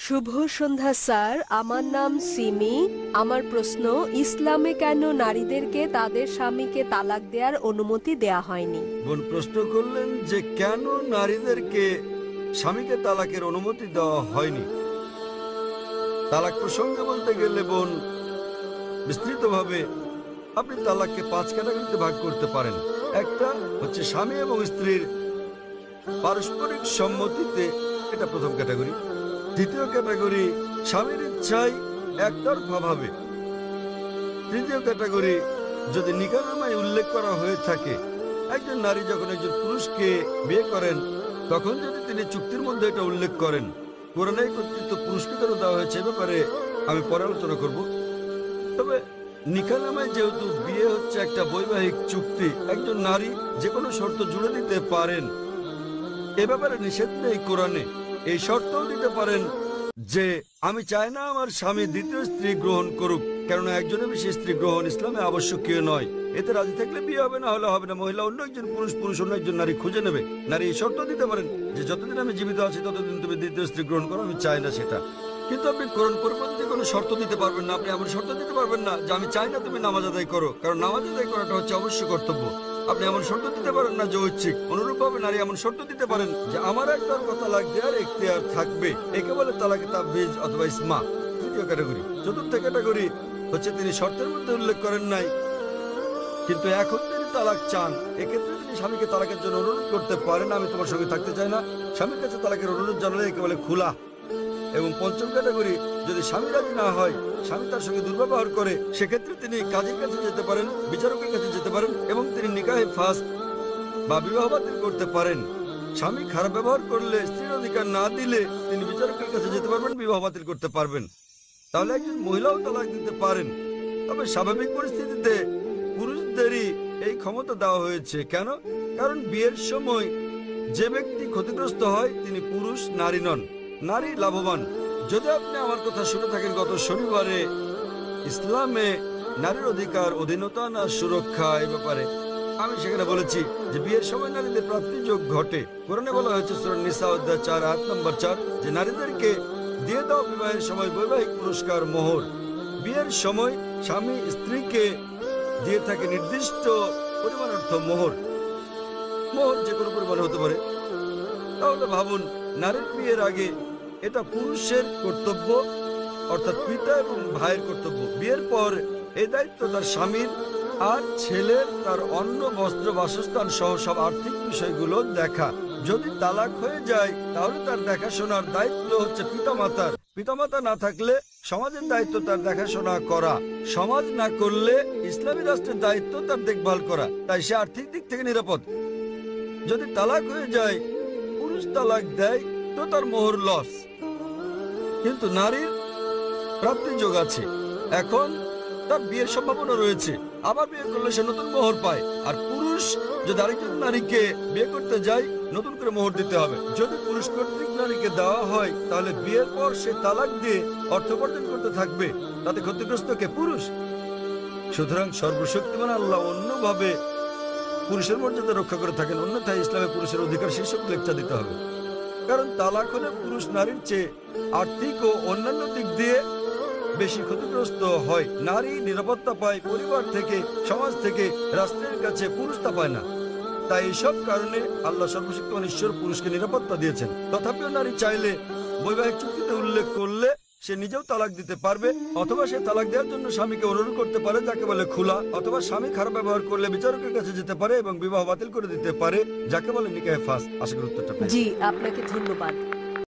শুভ সন্ধ্যা sir, আমার নাম সিমি। আমার প্রশ্ন, ইসলামে কেন নারীদেরকে তাদের স্বামীকে তালাক দেওয়ার অনুমতি দেয়া হয়নি? বোন প্রশ্ন করলেন যে কেন নারীদেরকে স্বামীকে তালাকের অনুমতি দেওয়া হয়নি। তালাক প্রসঙ্গে বলতে গেলে বোন বিস্তৃতভাবে আপনি তালাককে 5 ক্যাটাগরিতে ভাগ করতে পারেন। একটা হচ্ছে স্বামী এবং স্ত্রীর পারস্পরিক সম্মতিতে, এটা প্রথম ক্যাটাগরি। দ্বিতীয় ক্যাটাগরি স্বামীর ইচ্ছায় একতরফাভাবে। তৃতীয় ক্যাটাগরি যদি নিকাহনামায় উল্লেখ করা হয়ে থাকে, একজন নারী যখন একজন পুরুষকে বিয়ে করেন তখন যদি তিনি চুক্তির মধ্যে এটা উল্লেখ করেন, কোরআনে কর্তৃত্ব পুরুষকে কেন দেওয়া হয়েছে এ ব্যাপারে আমি পরে আলোচনা করব। তবে নিকাহনামায় যেহেতু বিয়ে হচ্ছে একটা বৈবাহিক চুক্তি, একজন নারী যে কোনো শর্ত জুড়ে দিতে পারেন, এ ব্যাপারে নিষেধ নেই কোরআনে। এই শর্তও দিতে পারেন যে আমি চাই না আমার স্বামী দ্বিতীয় স্ত্রী গ্রহণ করুক, কেননা একজনের বেশি স্ত্রী গ্রহণ ইসলামে আবশ্যকীয় নয়। এতে রাজি থাকলে বিয়ে হবে, না হলে হবে না। মহিলা অন্য একজন পুরুষ, পুরুষ অন্য একজন নারী খুঁজে নেবে। নারী এই শর্ত দিতে পারেন যে যতদিন আমি জীবিত আছি ততদিন তুমি দ্বিতীয় স্ত্রী গ্রহণ করো, আমি চাই না সেটা। কিন্তু আপনি কোরআন পরিপন্থী কোনো শর্ত দিতে পারবেন না। আপনি এমন শর্ত দিতে পারবেন না যে আমি চাই না তুমি নামাজ আদায় করো, কারণ নামাজ আদায় করাটা হচ্ছে অবশ্য কর্তব্য। আপনি এমন শর্ত দিতে পারেন না যে ঐচ্ছিক। অনুরূপভাবে নারী এমন শর্ত দিতে পারেন যে আমার একতরফা তালাক দেওয়ার এখতিয়ার থাকবে। একে বলে তালাকে তাবীজ অথবা ইসমা। তৃতীয় ক্যাটাগরি। চতুর্থ ক্যাটাগরি হচ্ছে তিনি শর্তের মধ্যে উল্লেখ করেন নাই, কিন্তু এখন তিনি তালাক চান। এক্ষেত্রে তিনি স্বামীকে তালাকের জন্য অনুরোধ করতে পারেন, আমি তোমার সঙ্গে থাকতে চাই না। স্বামীর কাছে তালাকের অনুরোধ জানালে একে বলে খুলা। এবং পঞ্চম ক্যাটাগরি, যদি স্বামী রাজি না হয়, স্বামী তার সঙ্গে দুর্ব্যবহার করে, সেক্ষেত্রে তিনি কাজীর কাছে যেতে পারেন, বিচারকের কাছে যেতে পারেন এবং তিনি নিকাহে ফাস্ক বা বিবাহ বাতিল করতে পারেন। স্বামী খারাপ ব্যবহার করলে, স্ত্রীর অধিকার না দিলে তিনি বিচারকের কাছে যেতে পারবেন, বিবাহ বাতিল করতে পারবেন। তাহলে একজন মহিলাও তালাক দিতে পারেন। তবে স্বাভাবিক পরিস্থিতিতে পুরুষদেরই এই ক্ষমতা দেওয়া হয়েছে। কেন? কারণ বিয়ের সময় যে ব্যক্তি ক্ষতিগ্রস্ত হয় তিনি পুরুষ, নারী নন। নারী লাভবান। যদি আপনি আমার কথা শুনে থাকেন, গত শনিবারে ইসলামে নারীর অধিকার, অধীনতা না সুরক্ষা এ ব্যাপারে আমি সেখানে বলেছি যে বিয়ের সময় নারীদের প্রাপ্তিযোগ ঘটে। কোরআনে বলা হয়েছে সূরা নিসা অধ্যায় 4 আয়াত নম্বর 4 যে নারীদেরকে দিয়ে দাও বিবাহের সময় বৈবাহিক পুরস্কার, মোহর। বিয়ের সময় স্বামী স্ত্রীকে দিয়ে থাকে নির্দিষ্ট পরিমাণ অর্থ মোহর। মোহর যে কোনো পরিমাণ হতে পারে। তাহলে ভাবুন, নারীর বিয়ের আগে এটা পুরুষের কর্তব্য, অর্থাৎ পিতা এবং ভাইয়ের কর্তব্য। বিয়ের পর এই দায়িত্ব তার স্বামীর, আর ছেলের তার অন্ন, বস্ত্র, বাসস্থান সহ সব আর্থিক বিষয়গুলো দেখা। যদি তালাক হয়ে যায় তাহলে তার দেখাশোনার দায়িত্ব হচ্ছে পিতামাতার। পিতামাতা না থাকলে সমাজের দায়িত্ব তার দেখাশোনা করা। সমাজ না করলে ইসলামী রাষ্ট্রের দায়িত্ব তার দেখভাল করা। তাই সে আর্থিক দিক থেকে নিরাপদ। যদি তালাক হয়ে যায়, পুরুষ তালাক দেয়, তো তার মোহর লস। কিন্তু নারীর প্রাপ্তিযোগ আছে। এখন তার বিয়ের সম্ভাবনা রয়েছে, আবার বিয়ে করলে সে নতুন মোহর পায়। আর পুরুষ যদি আরেকজন নারীকে বিয়ে করতে যায়, নতুন করে মোহর দিতে হবে। যদি পুরুষ কর্তৃক নারীকে দেওয়া হয়, তাহলে বিয়ের পর সে তালাক দিয়ে অর্থ উপার্জন করতে থাকবে। তাতে ক্ষতিগ্রস্ত কে? পুরুষ। সুতরাং সর্বশক্তিমান আল্লাহ অন্যভাবে পুরুষের মর্যাদা রক্ষা করে থাকেন। অন্যথায় ইসলামে পুরুষের অধিকার শীর্ষক লেকচার দিতে হবে। কারণ তালাক হলে পুরুষ নারীর চেয়ে আর্থিক ও অন্যান্য দিক দিয়ে বেশি ক্ষতিগ্রস্ত হয়। নারী নিরাপত্তা পায় পরিবার থেকে, সমাজ থেকে, রাষ্ট্রের কাছে। পুরুষ তা পায় না। তাই এইসব কারণে আল্লাহ সর্বশক্তিমান ঈশ্বর পুরুষকে নিরাপত্তা দিয়েছেন। তথাপিও নারী চাইলে বৈবাহিক চুক্তিতে উল্লেখ করলে সে নিজেও তালাক দিতে পারবে, অথবা সে তালাক দেওয়ার জন্য স্বামীকে অনুরোধ করতে পারে, যাকে বলে খুলা। অথবা স্বামী খারাপ ব্যবহার করলে বিচারকের কাছে যেতে পারে এবং বিবাহ বাতিল করে দিতে পারে, যাকে বলে নিকাহে ফাস্ক। আশা করি উত্তরটা পেয়েছেন। জি, আপনাকে ধন্যবাদ।